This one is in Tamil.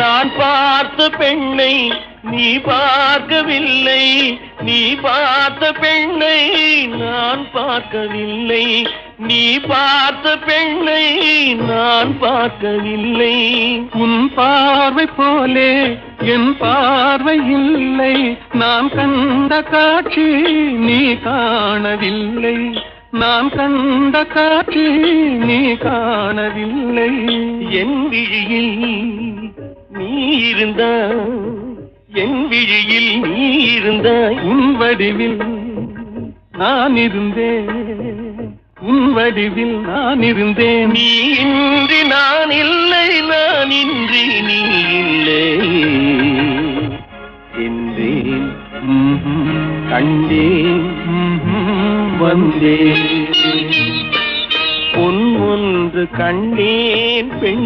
நான் பார்த்த பெண்ணை நீ பார்க்கவில்லை, நீ பார்த்த பெண்ணை நான் பார்க்கவில்லை, நீ பார்த்த பெண்ணை நான் பார்க்கவில்லை. உன் பார்வை போலே என் பார்வை இல்லை, நான் கண்ட காட்சி நீ காணவில்லை, நான் கண்ட காட்சி நீ காணவில்லை. என் விழியில் நீ இருந்தாய், என் விழியில் நீ இருந்தாய், உன் வடிவில் நான் இருந்தேன், உன் வடிவில் நான் இருந்தேன். நீ இன்றி நான் இல்லை, நான் இன்றி நீ இல்லை என்றேன், கண்டேன், வந்தேன். பொன் ஒன்று கண்டேன், பெண்